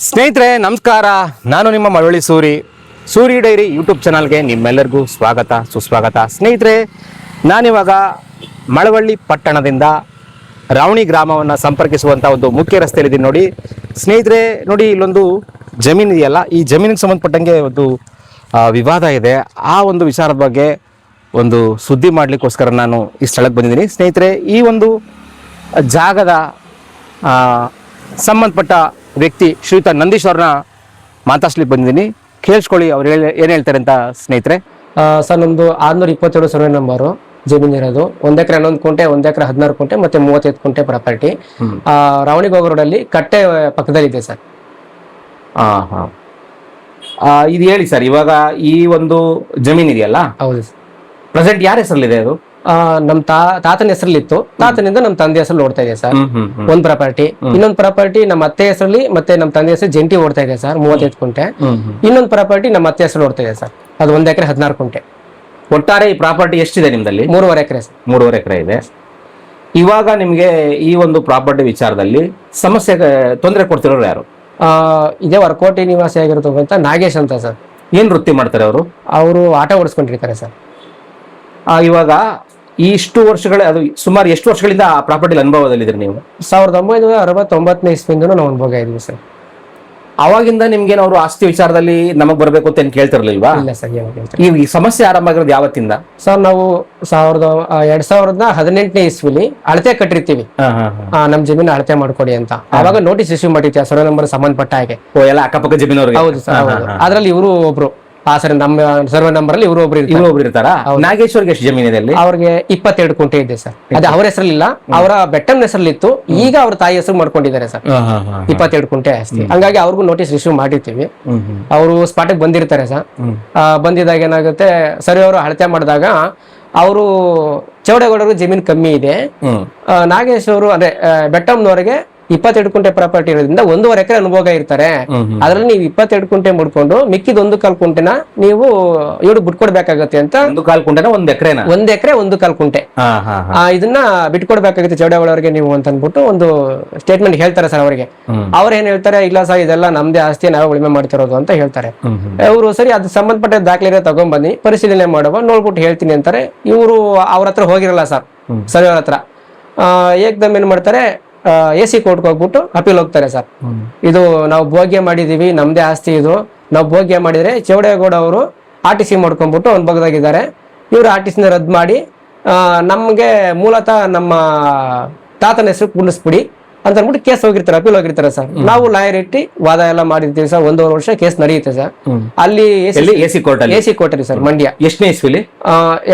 ಸ್ನೇಹಿತರೆ ನಮಸ್ಕಾರ. ನಾನು ನಿಮ್ಮ ಮಳವಳ್ಳಿ ಸೂರಿ ಡೈರಿ ಯೂಟ್ಯೂಬ್ ಚಾನಲ್ಗೆ ನಿಮ್ಮೆಲ್ಲರಿಗೂ ಸ್ವಾಗತ ಸುಸ್ವಾಗತ. ಸ್ನೇಹಿತರೆ ನಾನಿವಾಗ ಮಳವಳ್ಳಿ ಪಟ್ಟಣದಿಂದ ರಾವಣಿ ಗ್ರಾಮವನ್ನು ಸಂಪರ್ಕಿಸುವಂಥ ಒಂದು ಮುಖ್ಯ ರಸ್ತೆಯಲ್ಲಿದ್ದೀನಿ ನೋಡಿ. ಸ್ನೇಹಿತರೆ ನೋಡಿ, ಇಲ್ಲೊಂದು ಜಮೀನು ಇದೆಯಲ್ಲ, ಈ ಜಮೀನಿಗೆ ಸಂಬಂಧಪಟ್ಟಂಗೆ ಒಂದು ವಿವಾದ ಇದೆ. ಆ ಒಂದು ವಿಚಾರದ ಬಗ್ಗೆ ಒಂದು ಸುದ್ದಿ ಮಾಡಲಿಕ್ಕೋಸ್ಕರ ನಾನು ಈ ಸ್ಥಳಕ್ಕೆ ಬಂದಿದ್ದೀನಿ. ಸ್ನೇಹಿತರೆ, ಈ ಒಂದು ಜಾಗದ ಸಂಬಂಧಪಟ್ಟ ವ್ಯಕ್ತಿ ಶ್ರೀಯುತ ನಂದೀಶ್ ಅವ್ರನ್ನ ಮಾತಾಡ್ಸ್ಲಿಕ್ಕೆ ಬಂದಿದ್ದೀನಿ. ಕೇಳಿಸ್ಕೊಳ್ಳಿ ಅವ್ರು ಏನು ಹೇಳ್ತಾರೆ ಅಂತ. ಸ್ನೇಹಿತರೆ ಸರ್, ನಮ್ದು 627 ಸರ್ವೆ ನಂಬರು ಜಮೀನು ಇರೋದು. 1 ಎಕರೆ 11 ಕುಂಟೆ, 1 ಎಕರೆ 16 ಕುಂಟೆ ಮತ್ತೆ 35 ಕುಂಟೆ ಪ್ರಾಪರ್ಟಿ. ರಾವಣಿಗೋಗ ರೋಡಲ್ಲಿ ಕಟ್ಟೆ ಪಕ್ಕದಲ್ಲಿದೆ ಸರ್. ಇದು ಹೇಳಿ ಸರ್, ಇವಾಗ ಈ ಒಂದು ಜಮೀನ್ ಇದೆಯಲ್ಲ, ಹೌದು ಸರ್. ಪ್ರೆಸೆಂಟ್ ಯಾರ ಹೆಸರಲ್ಲಿದೆ ಅದು? ನಮ್ ತಾತನ ಹೆಸರಲ್ಲಿತ್ತು. ತಾತನಿಂದ ನಮ್ ತಂದೆ ಹೆಸರು ಓಡ್ತಾ ಇದೆ ಸರ್. ಒಂದ್ ಪ್ರಾಪರ್ಟಿ. ಇನ್ನೊಂದು ಪ್ರಾಪರ್ಟಿ ನಮ್ಮ ಅತ್ತೆ ಹೆಸರಲ್ಲಿ ಮತ್ತೆ ನಮ್ ತಂದೆ ಹೆಸರು ಜಂಟಿ ಓಡ್ತಾ ಇದೆ ಸರ್, 35 ಕುಂಟೆ. ಇನ್ನೊಂದು ಪ್ರಾಪರ್ಟಿ ನಮ್ಮ ಅತ್ತೆ ಹೆಸರು ಓಡ್ತಾ ಇದೆ ಸರ್, ಅದು 1 ಎಕರೆ 16 ಕುಂಟೆ. ಒಟ್ಟಾರೆ ಈ ಪ್ರಾಪರ್ಟಿ ಎಷ್ಟಿದೆ ನಿಮ್ದಲ್ಲಿ? 3.5 ಎಕರೆ ಸರ್. 3.5 ಎಕರೆ ಇದೆ. ಇವಾಗ ನಿಮ್ಗೆ ಈ ಒಂದು ಪ್ರಾಪರ್ಟಿ ವಿಚಾರದಲ್ಲಿ ಸಮಸ್ಯೆ ತೊಂದರೆ ಕೊಡ್ತಿರೋರು ಯಾರು? ಇದೇ ಹೊರಕೋಟೆ ನಿವಾಸಿ ಆಗಿರ್ತಕ್ಕಂಥ ನಾಗೇಶ್ ಅಂತ ಸರ್. ಏನ್ ವೃತ್ತಿ ಮಾಡ್ತಾರೆ ಅವರು? ಅವರು ಆಟ ಓಡಿಸ್ಕೊಂಡಿರ್ತಾರೆ ಸರ್. ಇವಾಗ ಇಷ್ಟು ವರ್ಷಗಳ, ಅದು ಸುಮಾರು ಎಷ್ಟು ವರ್ಷಗಳಿಂದ ಆ ಪ್ರಾಪರ್ಟಿ ಅನುಭವದಲ್ಲಿದ್ರಿ ನೀವು? 1969ನೇ ಇಸ್ವಿಯಿಂದ ನಾವು ಅನುಭವ ಇದ್ವಿ ಸರ್. ಅವಾಗಿಂದ ನಿಮ್ಗೇನು ಅವರು ಆಸ್ತಿ ವಿಚಾರದಲ್ಲಿ ನಮಗ್ ಬರ್ಬೇಕು ಅಂತ ಏನ್ ಕೇಳ್ತಿರ್ಲಿಲ್ವಾ? ಇಲ್ಲ ಸರ್. ಈ ಸಮಸ್ಯೆ ಆರಂಭ ಆಗಿರೋದು ಯಾವತ್ತಿಂದ ಸರ್? ನಾವು 2018ನೇ ಇಸ್ವಿಲಿ ಅಳತೆ ಕಟ್ಟಿರ್ತೀವಿ, ನಮ್ ಜಮೀನು ಅಳತೆ ಮಾಡ್ಕೊಡಿ ಅಂತ. ಅವಾಗ ನೋಟಿಸ್ ಇಶ್ಯೂ ಮಾಡಿರ್ತೀವಿ ಸರ್ವೆ ನಂಬರ್ ಸಂಬಂಧಪಟ್ಟ ಹಾಗೆ. ಎಲ್ಲ ಅಕ್ಕಪಕ್ಕ ಜಮೀನವ್ರಿಗೆ? ಹೌದು ಸರ್. ಅದ್ರಲ್ಲಿ ಇವರು ಒಬ್ರು, ಸರ್ ನಮ್ಮ ಸರ್ವೆ ನಂಬರ್ ಅಲ್ಲಿ ಇವರು ಒಬ್ರು ಇರ್ತಾರ. ನಾಗೇಶ್ವರ್ಗೆ ಎಷ್ಟು ಜಮೀನು ಇದೆ? ಅವ್ರಿಗೆ 22 ಕುಂಟೆ ಇದೆ ಸರ್. ಅದೇ ಅವ್ರ ಹೆಸರಲ್ಲಿಲ್ಲ, ಅವರ ಬೆಟ್ಟಂ ಹೆಸರಲ್ಲಿತ್ತು. ಈಗ ಅವ್ರ ತಾಯಿ ಹೆಸರು ಮಾಡ್ಕೊಂಡಿದ್ದಾರೆ ಸರ್. 22 ಕುಂಟೆ ಆಸ್ತಿ. ಹಂಗಾಗಿ ಅವ್ರಿಗೂ ನೋಟಿಸ್ ಇಶ್ಯೂ ಮಾಡಿರ್ತೀವಿ. ಅವರು ಸ್ಪಾಟಿಗೆ ಬಂದಿರ್ತಾರೆ ಸರ್. ಬಂದಿದಾಗ ಏನಾಗುತ್ತೆ, ಸರ್ವೆ ಅವರು ಅಳತೆ ಮಾಡಿದಾಗ ಅವರು ಚೌಡೇಗೌಡರು ಜಮೀನು ಕಮ್ಮಿ ಇದೆ, ನಾಗೇಶ್ ಅವರು ಅಂದ್ರೆ ಬೆಟ್ಟಂನವರಿಗೆ 22 ಕುಂಟೆ ಪ್ರಾಪರ್ಟಿ ಇರೋದ್ರಿಂದ 1.5 ಎಕರೆ ಅನುಭೋಗ ಇರ್ತಾರೆ. ಅದ್ರಲ್ಲಿ ನೀವು 22 ಕುಂಟೆ ಮುಡ್ಕೊಂಡು ಮಿಕ್ಕಿದ 1/4 ಕುಂಟೆನ ನೀವು ಇವ್ರು ಬಿಟ್ಕೊಡ್ಬೇಕಾಗತ್ತೆ ಅಂತ. 1/4 ಕುಂಟೆನ 1 ಎಕರೆನ? 1 ಎಕರೆ 1/4 ಕುಂಟೆ ಇದನ್ನ ಬಿಟ್ಕೊಡ್ಬೇಕಾಗುತ್ತೆ ಚೌಡೇಗೌಡರಿಗೆ ನೀವು ಅಂತ ಅಂದ್ಬಿಟ್ಟು ಒಂದು ಸ್ಟೇಟ್ಮೆಂಟ್ ಹೇಳ್ತಾರೆ ಸರ್ ಅವರಿಗೆ. ಅವ್ರು ಏನ್ ಹೇಳ್ತಾರೆ, ಇಲ್ಲ ಸರ್ ಇದೆಲ್ಲ ನಮ್ದೇ ಆಸ್ತಿ, ನಾವೇ ಉಳಿಮೆ ಮಾಡ್ತಿರೋದು ಅಂತ ಹೇಳ್ತಾರೆ. ಇವರು ಸರಿ ಅದು ಸಂಬಂಧಪಟ್ಟ ದಾಖಲೆ ತಗೊಂಡ್ಬನ್ನಿ ಪರಿಶೀಲನೆ ಮಾಡುವ, ನೋಡ್ಬಿಟ್ಟು ಹೇಳ್ತೀನಿ ಅಂತಾರೆ. ಇವರು ಅವ್ರ ಹತ್ರ ಹೋಗಿರಲ್ಲ ಸರ್, ಸರ್ವೆ ಅವ್ರ ಹತ್ರ. ಏಕದಮ್ ಏನ್ ಮಾಡ್ತಾರೆ, AC ಕೋರ್ಟ್ಗೆ ಹೋಗ್ಬಿಟ್ಟು ಅಪೀಲ್ ಹೋಗ್ತಾರೆ ಸರ್. ಇದು ನಾವು ಭೋಗ್ಯ ಮಾಡಿದೀವಿ, ನಮ್ದೇ ಆಸ್ತಿ ಇದು, ನಾವು ಭೋಗ್ಯ ಮಾಡಿದ್ರೆ ಚೌಡೇಗೌಡ ಅವರು RTC ಮಾಡ್ಕೊಂಡ್ಬಿಟ್ಟು ಒಂದು ಭಾಗದಾಗಿದ್ದಾರೆ, ಇವರು RTC ರದ್ದು ಮಾಡಿ ನಮ್ಗೆ ಮೂಲತಃ ನಮ್ಮ ತಾತನ ಹೆಸರು ಕುಂಡಿಸ್ಬಿಡಿ ಅಂತ ಅಂದ್ಬಿಟ್ಟು ಕೇಸ್ ಹೋಗಿರ್ತಾರೆ, ಅಪೀಲ್ ಹೋಗಿರ್ತಾರೆ ಸರ್. ನಾವು ಲಾಯರ್ ಇಟ್ಟು ವಾದ ಎಲ್ಲ ಮಾಡಿರ್ತೀವಿ ಸರ್. 1.5 ವರ್ಷ ಕೇಸ್ ನಡೆಯುತ್ತೆ ಸರ್ ಅಲ್ಲಿ AC ಕೋರ್ಟ್ ಸರ್, ಮಂಡ್ಯ. ಎಷ್ಟನೇ ಇಸ್ವಿಲಿ?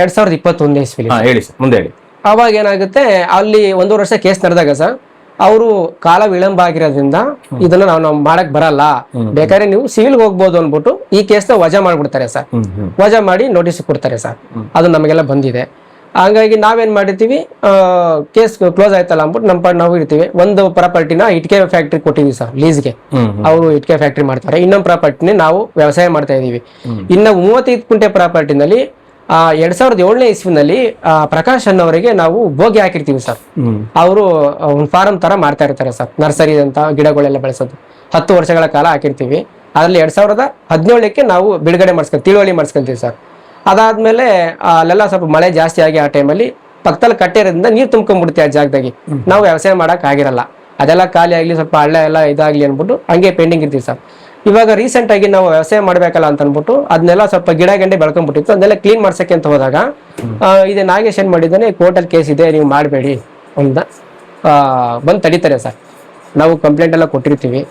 2021ನೇ ಇಸ್ವಿಲಿ. ಹೇಳಿ ಸರ್, ಮುಂದೆ ಹೇಳಿ. ಅವಾಗ ಏನಾಗುತ್ತೆ, ಅಲ್ಲಿ 1.5 ವರ್ಷ ಕೇಸ್ ನಡೆದಾಗ ಸರ್ ಅವರು ಕಾಲ ವಿಳಂಬ ಆಗಿರೋದ್ರಿಂದ ಇದನ್ನ ನಾವು ಮಾಡಕ್ ಬರಲ್ಲ, ಬೇಕಾದ್ರೆ ನೀವು ಸಿವಿಲ್ ಹೋಗ್ಬೋದು ಅನ್ಬಿಟ್ಟು ಈ ಕೇಸ್ನ ವಜಾ ಮಾಡ್ಬಿಡ್ತಾರೆ ಸರ್. ವಜಾ ಮಾಡಿ ನೋಟಿಸ್ ಕೊಡ್ತಾರೆ ಸರ್. ಅದು ನಮಗೆಲ್ಲ ಬಂದಿದೆ. ಹಂಗಾಗಿ ನಾವೇನ್ ಮಾಡಿರ್ತೀವಿ, ಕೇಸ್ ಕ್ಲೋಸ್ ಆಯ್ತಲ್ಲ ಅಂದ್ಬಿಟ್ಟು ನಮ್ಮ ಪಾಡ್ ನಾವು ಇರ್ತೀವಿ. ಒಂದು ಪ್ರಾಪರ್ಟಿನ ಇಟ್ಕೆ ಫ್ಯಾಕ್ಟ್ರಿ ಕೊಟ್ಟಿದ್ವಿ ಸರ್ ಲೀಸ್ಗೆ, ಅವರು ಇಟ್ಕೆ ಫ್ಯಾಕ್ಟ್ರಿ ಮಾಡ್ತಾರೆ. ಇನ್ನೊಂದು ಪ್ರಾಪರ್ಟಿನ ನಾವು ವ್ಯವಸಾಯ ಮಾಡ್ತಾ ಇದೀವಿ. ಇನ್ನು 35 ಕುಂಟೆ ಪ್ರಾಪರ್ಟಿನಲ್ಲಿ 2007ನೇ ಇಸ್ವಿನಲ್ಲಿ ಪ್ರಕಾಶ್ ಅನ್ನೋರಿಗೆ ನಾವು ಭೋಗಿ ಹಾಕಿರ್ತೀವಿ ಸರ್. ಅವರು ಒಂದು ಫಾರಂ ತರ ಮಾಡ್ತಾ ಇರ್ತಾರೆ ಸರ್, ನರ್ಸರಿ ಅಂತ ಗಿಡಗಳೆಲ್ಲ ಬೆಳೆಸೋದು. 10 ವರ್ಷಗಳ ಕಾಲ ಹಾಕಿರ್ತೀವಿ. ಅದ್ರಲ್ಲಿ 2017ಕ್ಕೆ ನಾವು ಬಿಡುಗಡೆ ತಿಳುವಳಿ ಮಾಡಿಸ್ಕೊಂತೀವಿ ಸರ್. ಅದಾದ್ಮೇಲೆ ಅಲ್ಲೆಲ್ಲ ಸ್ವಲ್ಪ ಮಳೆ ಜಾಸ್ತಿ ಆಗಿ ಆ ಟೈಮಲ್ಲಿ ಪಕ್ಕದಲ್ಲಿ ಕಟ್ಟೆ ಇರೋದ್ರಿಂದ ನೀರು ತುಂಬ್ಕೊಂಡ್ಬಿಡುತ್ತೆ ಆ ಜಾಗದಾಗಿ. ನಾವು ವ್ಯವಸಾಯ ಮಾಡಕ್ ಆಗಿರಲ್ಲ, ಅದೆಲ್ಲ ಖಾಲಿ ಆಗ್ಲಿ, ಸ್ವಲ್ಪ ಹಳ್ಳ ಎಲ್ಲ ಇದಾಗ್ಲಿ ಅನ್ಬಿಟ್ಟು ಹಂಗೆ ಪೆಂಡಿಂಗ್ ಇರ್ತೀವಿ ಸರ್. ಇವಾಗ ರೀಸೆಂಟ್ ಆಗಿ ನಾವು ವ್ಯವಸಾಯ ಮಾಡ್ಬೇಕಲ್ಲ ಅಂತ ಅನ್ಬಿಟ್ಟು ಅದನ್ನೆಲ್ಲ ಸ್ವಲ್ಪ ಗಿಡ ಗಂಡೆ ಬೆಳ್ಕೊಂಡ್ಬಿಟ್ಟಿತ್ತು, ಅದನ್ನೆಲ್ಲ ಕ್ಲೀನ್ ಮಾಡ್ಸಕ್ಕೆ ಅಂತ ಹೋದಾಗ ಇದೇ ನಾಗೇಶ್ ಏನ್ ಮಾಡಿದ್ದಾನೆ, ಕೋರ್ಟಲ್ಲಿ ಕೇಸ್ ಇದೆ ನೀವು ಮಾಡಬೇಡಿ ಅಂತ ಬಂದು ತಡೀತಾರೆ ಸರ್. ನಾವು ಕಂಪ್ಲೇಂಟ್ ಎಲ್ಲ ಕೊಟ್ಟಿರ್ತೀವಿ.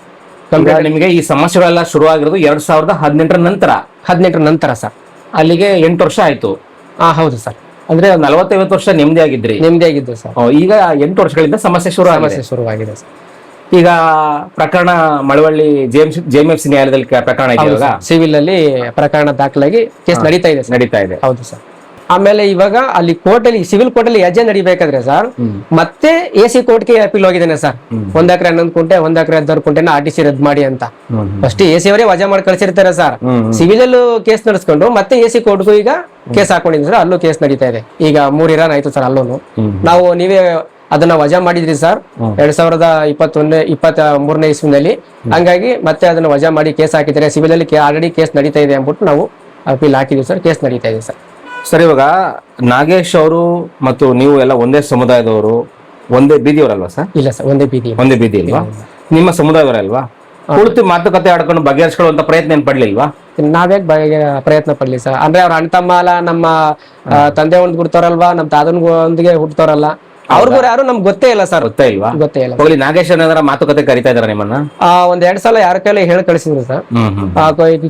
ನಿಮಗೆ ಈ ಸಮಸ್ಯೆಗಳೆಲ್ಲ ಶುರು ಆಗಿರೋದು 2018ರ ನಂತರ? 18ರ ನಂತರ ಸರ್. ಅಲ್ಲಿಗೆ 8 ವರ್ಷ ಆಯ್ತು. ಹೌದು ಸರ್. ಅಂದ್ರೆ 40-50 ವರ್ಷ ನೆಮ್ಮದಿ ಆಗಿದ್ದು ಸರ್. ಈಗ 8 ವರ್ಷಗಳಿಂದ ಸಮಸ್ಯೆ ಶುರುವಾಗಿದೆ ಸರ್. ಈಗ ಪ್ರಕರಣ ಮಳವಳ್ಳಿ JMFC ನ್ಯಾಯಾಲಯದಲ್ಲಿ ಪ್ರಕರಣ ಇದೆ, ಸಿವಿಲ್ ಅಲ್ಲಿ ಪ್ರಕರಣ ದಾಖಲಾಗಿ ಕೇಸ್ ನಡೀತಾ ಇದೆ. ಹೌದು ಸರ್. ಆಮೇಲೆ ಇವಾಗ ಅಲ್ಲಿ ಕೋರ್ಟಲ್ಲಿ, ಸಿವಿಲ್ ಕೋರ್ಟಲ್ಲಿ ಹೆಜ್ಜೆ ನಡಿಬೇಕಾದ್ರೆ ಸರ್ ಮತ್ತೆ AC ಕೋರ್ಟ್ಗೆ ಅಪೀಲ್ ಹೋಗಿದ್ದೇನೆ ಸರ್. 1 ಎಕರೆ 11 ಕುಂಟೆ, 1 ಎಕರೆ 16 ಕುಂಟೆನ RTC ರದ್ದು ಮಾಡಿ ಅಂತ ಫಸ್ಟ್ AC ಅವರೇ ವಜಾ ಮಾಡಿ ಕಳ್ಸಿರ್ತಾರೆ ಸರ್. ಸಿವಿಲ್ ಅಲ್ಲೂ ಕೇಸ್ ನಡೆಸ್ಕೊಂಡು ಮತ್ತೆ AC ಕೋರ್ಟ್ಗೂ ಈಗ ಕೇಸ್ ಹಾಕೊಂಡಿದ್ದೀನಿ ಸರ್. ಅಲ್ಲೂ ಕೇಸ್ ನಡೀತಾ ಇದೆ. ಈಗ 3 ಇರಾನ್ ಆಯ್ತು ಸರ್. ಅಲ್ಲೂ ನಾವು ನೀವೇ ಅದನ್ನ ವಜಾ ಮಾಡಿದ್ರಿ ಸರ್ 2023ನೇ ಇಸ್ವಿನಲ್ಲಿ. ಹಂಗಾಗಿ ಮತ್ತೆ ಅದನ್ನ ವಜಾ ಮಾಡಿ ಕೇಸ್ ಹಾಕಿದ್ದಾರೆ. ಸಿವಿಲ್ ಅಲ್ಲಿ ಆಲ್ರೆಡಿ ಕೇಸ್ ನಡೀತಾ ಇದೆ ಅಂದ್ಬಿಟ್ಟು ನಾವು ಅಪೀಲ್ ಹಾಕಿದ್ವಿ ಸರ್. ಕೇಸ್ ನಡೀತಾ ಇದೆ ಸರ್. ಸರ್, ಇವಾಗ ನಾಗೇಶ್ ಅವರು ಮತ್ತು ನೀವು ಎಲ್ಲ ಒಂದೇ ಸಮುದಾಯದವರು, ಒಂದೇ ಬೀದಿಯವರಲ್ವಾ ಸರ್? ಇಲ್ಲ ಸರ್, ಒಂದೇ ಬೀದಿ. ಒಂದೇ ಬೀದಿ ಅಲ್ವಾ? ನಿಮ್ಮ ಸಮುದಾಯವರಲ್ವಾ? ಕುಳಿತು ಮಾತುಕತೆ ಆಡ್ಕೊಂಡು ಬಗೆಹರಿಸ್ಕೊಳ್ಳುವಂತ ಪ್ರಯತ್ನ ಏನ್ ಪಡ್ಲಿಲ್ವಾ? ನಾವ್ಯಾಕೆ ಪ್ರಯತ್ನ ಪಡ್ಲಿ ಸರ್? ಅಂದ್ರೆ ಅವ್ರ ಅಣ್ಣ ತಮ್ಮ ಅಲ್ಲ, ನಮ್ಮ ತಂದೆ ಒಂದ್ ಹುಡ್ತಾರಲ್ವಾ, ನಮ್ಮ ತಾತನ್ಗೊಂದಿಗೆ ಹುಡ್ತಾರಲ್ಲ, ಅವ್ರಿಗೂ ಯಾರು ನಮ್ಗೆ ಗೊತ್ತೇ ಇಲ್ಲ ಸರ್. ಗೊತ್ತೇ ಇಲ್ವಾ? ಗೊತ್ತೇ ಇಲ್ಲ. ಹೋಗ್ಲಿ, ನಾಗೇಶ್ ಏನಾದ್ರ ಮಾತುಕತೆ ಕರಿತಾ ಇದಾರ ನಿಮ್ಮನ್ನ? 1-2 ಸಲ ಯಾರ ಕೈಲಿ ಹೇಳಿ ಕಳಿಸಿದ್ರು ಸರ್.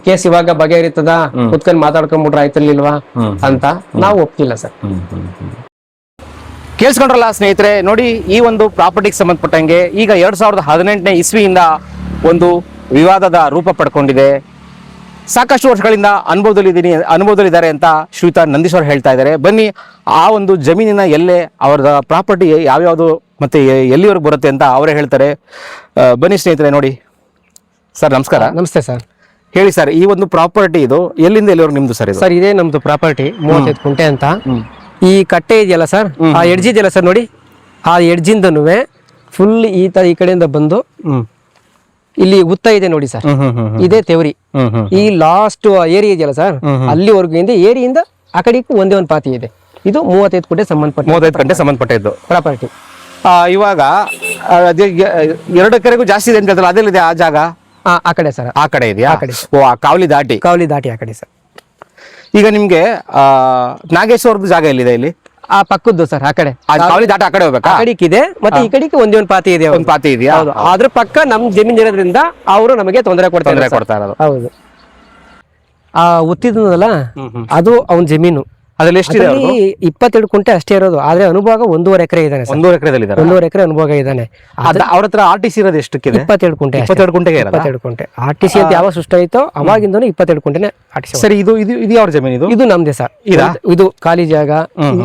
ಕೇಸ್ ಇವಾಗ ಬಗೆಹರಿತದ, ಕುತ್ಕೊಂಡ್ ಮಾತಾಡ್ಕೊಂಡ್ಬಿಟ್ರೆ ಆಯ್ತಿರ್ಲಿಲ್ವಾ ಅಂತ. ನಾವು ಒಪ್ತಿಲ್ಲ ಸರ್. ಕೇಳಿಸ್ಕೊಂಡ್ರಲ್ಲ ಸ್ನೇಹಿತರೆ, ನೋಡಿ, ಈ ಒಂದು ಪ್ರಾಪರ್ಟಿಗೆ ಸಂಬಂಧಪಟ್ಟಂಗೆ ಈಗ 2018ನೇ ಇಸ್ವಿಯಿಂದ ಒಂದು ವಿವಾದದ ರೂಪ ಪಡ್ಕೊಂಡಿದೆ. ಸಾಕಷ್ಟು ವರ್ಷಗಳಿಂದ ಅನುಭವದಲ್ಲಿದ್ದಾರೆ ಅಂತ ಶ್ರೀಯುತ ನಂದೀಶ್ ಅವರು ಹೇಳ್ತಾ ಇದ್ದಾರೆ. ಬನ್ನಿ, ಆ ಒಂದು ಜಮೀನಿನ ಎಲ್ಲೇ, ಅವರ ಪ್ರಾಪರ್ಟಿ ಯಾವ್ಯಾವುದು ಮತ್ತೆ ಎಲ್ಲಿವರೆಗೂ ಬರುತ್ತೆ ಅಂತ ಅವರೇ ಹೇಳ್ತಾರೆ. ಬನ್ನಿ ಸ್ನೇಹಿತರೆ, ನೋಡಿ. ಸರ್ ನಮಸ್ಕಾರ. ನಮಸ್ತೆ ಸರ್. ಹೇಳಿ ಸರ್, ಈ ಒಂದು ಪ್ರಾಪರ್ಟಿ ಇದು ಎಲ್ಲಿಂದ ಎಲ್ಲಿವರೆಗೂ ನಿಮ್ದು ಸರ್? ಸರ್, ಇದೇ ನಮ್ದು ಪ್ರಾಪರ್ಟಿ 35 ಕುಂಟೆ ಅಂತ. ಈ ಕಟ್ಟೆ ಇದೆಯಲ್ಲ ಸರ್, ಆ ಎಡ್ಜ್ ಇದೆಯಲ್ಲ ಸರ್, ನೋಡಿ, ಆ ಎಡ್ಜಿಂದನೂ ಫುಲ್ ಈ ಕಡೆಯಿಂದ ಬಂದು ಇಲ್ಲಿ ಉತ್ತ ಇದೆ ನೋಡಿ ಸರ್, ಇದೇ ತೆವರಿ. ಈ ಲಾಸ್ಟ್ ಏರಿಯಾ ಇದೆಯಲ್ಲ ಸರ್, ಅಲ್ಲಿವರೆಗೂ ಏರಿಯಿಂದ ಆ ಕಡೆಗೂ ಒಂದೇ ಒಂದು ಪಾತಿ ಇದೆ. ಇದು 35 ಕುಂಟೆ ಸಂಬಂಧಪಟ್ಟಿದ್ದು ಪ್ರಾಪರ್ಟಿ. ಇವಾಗ 2 ಎಕರೆಗೂ ಜಾಸ್ತಿ ಇದೆ ಅಂತ ಹೇಳ್ತಾರೆ, ಅದೆಲ್ಲಿದೆ ಆ ಜಾಗ? ಆ ಕಡೆ ಸರ್. ಆ ಕಡೆ ಇದೆಯಾ? ಓ, ಆ ಕಾವಲಿ ದಾಟಿ ಆ ಕಡೆ ಸರ್. ಈಗ ನಿಮ್ಗೆ ನಾಗೇಶ್ ಅವ್ರದ್ದು ಜಾಗ ಎಲ್ಲಿದೆ? ಇಲ್ಲಿ ಆ ಪಕ್ಕದ್ದು ಸರ್, ಆ ಕಡೆ ಕಾವಲಿ ದಾಟ ಆ ಕಡೆ ಹೋಗ್ಬೇಕಾ? ಆ ಕಡೆಗೆ ಇದೆ, ಮತ್ತೆ ಈ ಕಡೆಗೆ ಒಂದೇ ಒಂದು ಪಾತಿ ಇದೆ. ಒಂದು ಪಾತಿ ಇದೆಯಾ? ಹೌದು. ಅದ್ರ ಪಕ್ಕ ನಮ್ ಜಮೀನ್ ಇರೋದ್ರಿಂದ ಅವರು ನಮಗೆ ತೊಂದರೆ ಕೊಡ್ತಾ ಇರೋದು. ಹೌದು. ಆ ಉತ್ತಿದಲ್ಲ, ಅದು ಅವನ ಜಮೀನು. ಅದ್ರಲ್ಲಿ ಎಷ್ಟಿದೆ? 22 ಕುಂಟೆ ಅಷ್ಟೇ ಇರೋದು. ಆದ್ರೆ ಅನುಭವ 1.5 ಎಕರೆ ಇದ್ದಾನೆ. 1.5 ಎಕರೆದಲ್ಲಿ 1.5 ಎಕರೆ ಅನುಭವ ಇದ್ದಾನೆ. ಅವ್ರ ಹತ್ರ RTC ಇರೋದು ಎಷ್ಟಕ್ಕಿದೆ? 22 ಕುಂಟೆ. 22 ಕುಂಟೆಗೆ 22 ಕುಂಟೆ RTC ಅಂತ ಯಾವಾಗ ಸೃಷ್ಟಿ ಆಯ್ತೋ ಅವಾಗಿಂದನು 22 ಕುಂಟೆನೆ RTC. ಸರಿ, ಇದು ಯಾವ ಜಮೀನು? ಇದು ನಮ್ದೇ ಸರ್. ಇದು ಖಾಲಿ ಜಾಗ.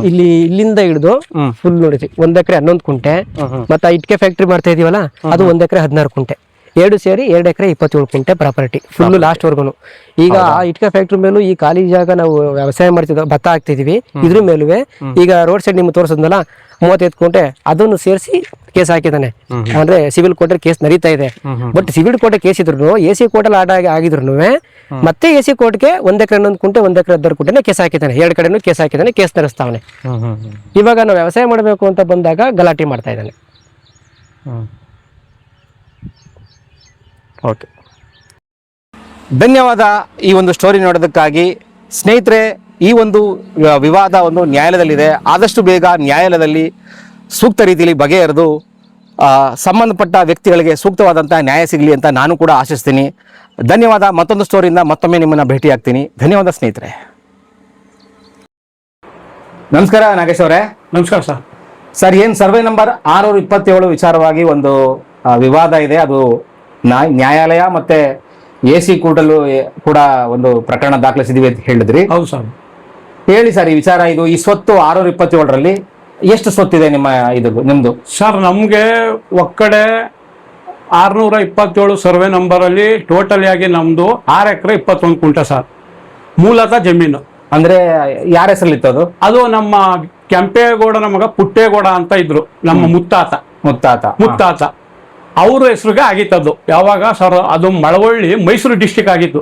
ಇಲ್ಲಿಂದ ಹಿಡಿದು ಫುಲ್ ನೋಡಿದ್ವಿ 1 ಎಕರೆ 11 ಕುಂಟೆ. ಮತ್ತೆ ಇಟ್ಕೆ ಫ್ಯಾಕ್ಟ್ರಿ ಮಾಡ್ತಾ ಇದೀವಲ್ಲ, ಅದು 1 ಎಕರೆ 16 ಕುಂಟೆ. 2 ಸೇರಿ 2 ಎಕರೆ 27 ಕುಂಟೆ ಪ್ರಾಪರ್ಟಿ ಫುಲ್ ಲಾಸ್ಟ್ ವರ್ಗುನು. ಈಗ ಆ ಇಟ್ಕೆ ಫ್ಯಾಕ್ಟ್ರಿ ಮೇಲೂ ಈ ಖಾಲಿ ಜಾಗ ನಾವು ವ್ಯವಸಾಯ ಮಾಡ್ತಿದ್ವಿ, ಭತ್ತ ಹಾಕ್ತಿದೀವಿ, ಇದ್ರ ಮೇಲುವೆ ಈಗ ರೋಡ್ ಸೈಡ್ ನಿಮ್ಗೆ ತೋರಿಸಿದ್ನಲ್ಲ 35 ಕುಂಟೆ, ಅದನ್ನು ಸೇರಿಸಿ ಕೇಸ್ ಹಾಕಿದಾನೆ. ಅಂದ್ರೆ ಸಿವಿಲ್ ಕೋರ್ಟಲ್ಲಿ ಕೇಸ್ ನಡೀತಾ ಇದೆ. ಬಟ್ ಸಿವಿಲ್ ಕೋರ್ಟ್ ಕೇಸ್ ಇದ್ರು AC ಕೋರ್ಟಲ್ಲಿ ಆಗಿದ್ರು ಮತ್ತೆ AC ಕೋರ್ಟ್ಗೆ 1 ಎಕರೆ 11 ಕುಂಟೆ 1 ಎಕರೆ 16 ಕುಂಟೆನೆ ಕೇಸ್ ಹಾಕಿದ್ದಾನೆ. 2 ಕಡೆನೂ ಕೇಸ್ ಹಾಕಿದ್ದಾನೆ, ಕೇಸ್ ನಡೆಸ್ತಾವನೆ. ಇವಾಗ ನಾವು ವ್ಯವಸಾಯ ಮಾಡಬೇಕು ಅಂತ ಬಂದಾಗ ಗಲಾಟೆ ಮಾಡ್ತಾ ಇದ್ದಾನೆ. ಓಕೆ, ಧನ್ಯವಾದ ಈ ಒಂದು ಸ್ಟೋರಿ ನೋಡೋದಕ್ಕಾಗಿ. ಸ್ನೇಹಿತರೆ, ಈ ಒಂದು ವಿವಾದ ಒಂದು ನ್ಯಾಯಾಲಯದಲ್ಲಿದೆ. ಆದಷ್ಟು ಬೇಗ ನ್ಯಾಯಾಲಯದಲ್ಲಿ ಸೂಕ್ತ ರೀತಿಯಲ್ಲಿ ಬಗೆಹರಿದು ಸಂಬಂಧಪಟ್ಟ ವ್ಯಕ್ತಿಗಳಿಗೆ ಸೂಕ್ತವಾದಂಥ ನ್ಯಾಯ ಸಿಗಲಿ ಅಂತ ನಾನು ಕೂಡ ಆಶಿಸ್ತೀನಿ. ಧನ್ಯವಾದ. ಮತ್ತೊಂದು ಸ್ಟೋರಿಯಿಂದ ಮತ್ತೊಮ್ಮೆ ನಿಮ್ಮನ್ನು ಭೇಟಿ ಆಗ್ತೀನಿ. ಧನ್ಯವಾದ ಸ್ನೇಹಿತರೆ. ನಮಸ್ಕಾರ ನಾಗೇಶ್ ಅವರೇ. ನಮಸ್ಕಾರ ಸರ್. ಸರ್, ಏನು ಸರ್ವೆ ನಂಬರ್ 627 ವಿಚಾರವಾಗಿ ಒಂದು ವಿವಾದ ಇದೆ. ಅದು ನ್ಯಾಯಾಲಯ ಮತ್ತೆ AC ಕೋರ್ಟಲ್ಲೂ ಕೂಡ ಒಂದು ಪ್ರಕರಣ ದಾಖಲಿಸಿದೀವಿ ಅಂತ ಹೇಳಿದ್ರಿ. ಹೌದು ಸರ್. ಹೇಳಿ ಸರ್, ಈ ವಿಚಾರ ಇದು. ಈ ಸ್ವತ್ತು 627ರಲ್ಲಿ ಎಷ್ಟು ಸ್ವತ್ತಿದೆ ನಿಮ್ದು? ಸರ್, ನಮ್ಗೆ ಒಕ್ಕಡೆ 627 ಸರ್ವೆ ನಂಬರ್ ಅಲ್ಲಿ ಟೋಟಲಿ ಆಗಿ ನಮ್ದು 6 ಎಕರೆ 21 ಕುಂಟೆ ಸರ್. ಮೂಲತಃ ಜಮೀನು ಅಂದ್ರೆ ಯಾರ ಹೆಸರಲ್ಲಿತ್ತು ಅದು? ಅದು ನಮ್ಮ ಕೆಂಪೇಗೌಡನ ಮಗ ಪುಟ್ಟೇಗೌಡ ಅಂತ ಇದ್ರು, ನಮ್ಮ ಮುತ್ತಾತ ಅವ್ರ ಹೆಸರಿಗೆ ಆಗಿತ್ತದು. ಯಾವಾಗ ಸರ್? ಅದು ಮಳವಳ್ಳಿ ಮೈಸೂರು ಡಿಸ್ಟಿಕ್ ಆಗಿತ್ತು.